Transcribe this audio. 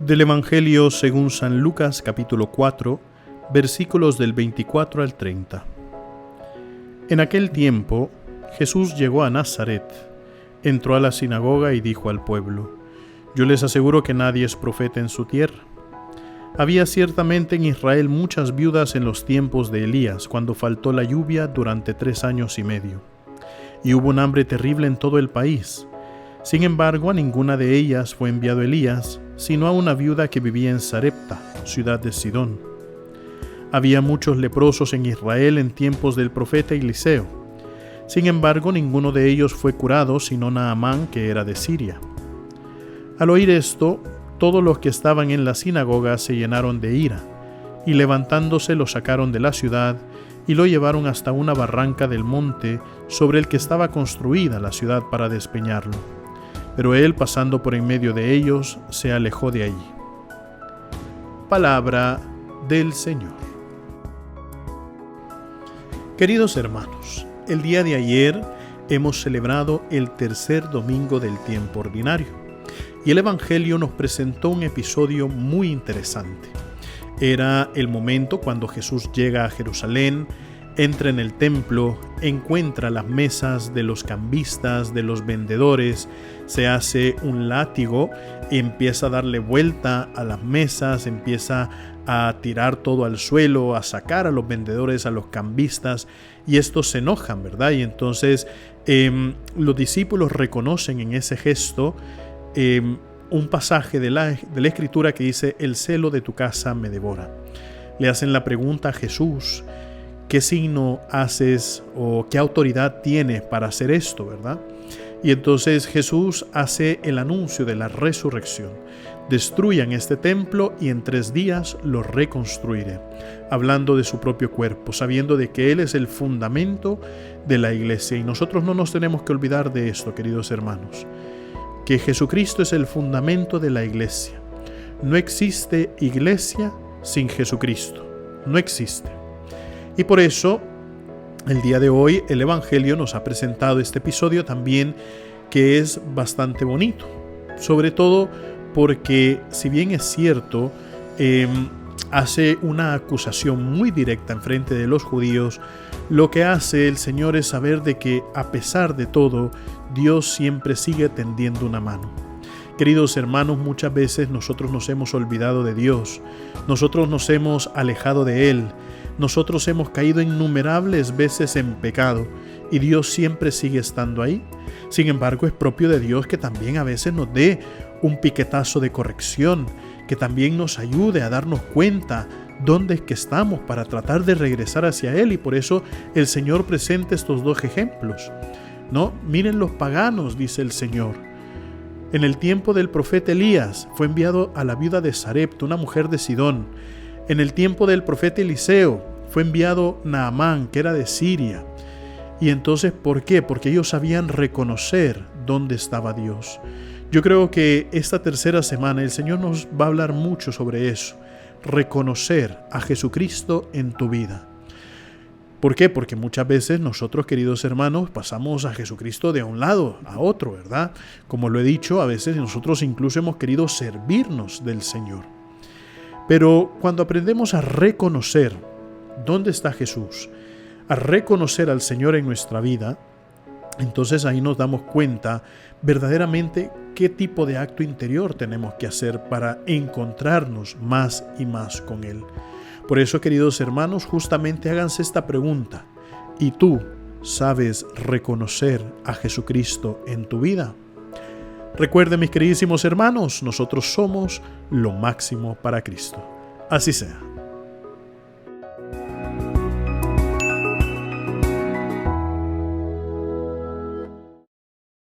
Del Evangelio según San Lucas capítulo 4, versículos del 24 al 30. En aquel tiempo, Jesús llegó a Nazaret, entró a la sinagoga y dijo al pueblo: Yo les aseguro que nadie es profeta en su tierra. Había ciertamente en Israel muchas viudas en los tiempos de Elías, cuando faltó la lluvia durante 3 años y medio. Y hubo un hambre terrible en todo el país. Sin embargo, a ninguna de ellas fue enviado Elías, sino a una viuda que vivía en Sarepta, ciudad de Sidón. Había muchos leprosos en Israel en tiempos del profeta Eliseo. Sin embargo, ninguno de ellos fue curado, sino Naamán, que era de Siria. Al oír esto, todos los que estaban en la sinagoga se llenaron de ira, y levantándose lo sacaron de la ciudad y lo llevaron hasta una barranca del monte sobre el que estaba construida la ciudad para despeñarlo. Pero él, pasando por en medio de ellos, se alejó de allí. Palabra del Señor. Queridos hermanos, el día de ayer hemos celebrado el tercer domingo del tiempo ordinario y el Evangelio nos presentó un episodio muy interesante. Era el momento cuando Jesús llega a Jerusalén, entra en el templo, encuentra las mesas de los cambistas, de los vendedores, se hace un látigo y empieza a darle vuelta a las mesas, empieza a tirar todo al suelo, a sacar a los vendedores, a los cambistas, y estos se enojan, ¿verdad? Y entonces los discípulos reconocen en ese gesto un pasaje de la Escritura que dice: el celo de tu casa me devora. Le hacen la pregunta a Jesús: ¿qué signo haces o qué autoridad tienes para hacer esto, verdad? Y entonces Jesús hace el anuncio de la resurrección. Destruyan este templo y en 3 días lo reconstruiré. Hablando de su propio cuerpo, sabiendo de que Él es el fundamento de la iglesia. Y nosotros no nos tenemos que olvidar de esto, queridos hermanos, que Jesucristo es el fundamento de la iglesia. No existe iglesia sin Jesucristo. No existe. Y por eso, el día de hoy, el Evangelio nos ha presentado este episodio también, que es bastante bonito. Sobre todo porque, si bien es cierto, hace una acusación muy directa en frente de los judíos, lo que hace el Señor es saber de que, a pesar de todo, Dios siempre sigue tendiendo una mano. Queridos hermanos, muchas veces nosotros nos hemos olvidado de Dios, nosotros nos hemos alejado de Él, nosotros hemos caído innumerables veces en pecado y Dios siempre sigue estando ahí. Sin embargo, es propio de Dios que también a veces nos dé un piquetazo de corrección, que también nos ayude a darnos cuenta dónde es que estamos para tratar de regresar hacia Él. Y por eso el Señor presenta estos 2 ejemplos, ¿no? Miren los paganos, dice el Señor. En el tiempo del profeta Elías fue enviado a la viuda de Sarepta, una mujer de Sidón. En el tiempo del profeta Eliseo fue enviado Naamán, que era de Siria. Y entonces, ¿por qué? Porque ellos sabían reconocer dónde estaba Dios. Yo creo que esta tercera semana el Señor nos va a hablar mucho sobre eso. Reconocer a Jesucristo en tu vida. ¿Por qué? Porque muchas veces nosotros, queridos hermanos, pasamos a Jesucristo de un lado a otro, ¿verdad? Como lo he dicho, a veces nosotros incluso hemos querido servirnos del Señor. Pero cuando aprendemos a reconocer dónde está Jesús, a reconocer al Señor en nuestra vida, entonces ahí nos damos cuenta verdaderamente qué tipo de acto interior tenemos que hacer para encontrarnos más y más con Él. Por eso, queridos hermanos, justamente háganse esta pregunta: ¿y tú sabes reconocer a Jesucristo en tu vida? Recuerden, mis queridísimos hermanos, nosotros somos lo máximo para Cristo. Así sea.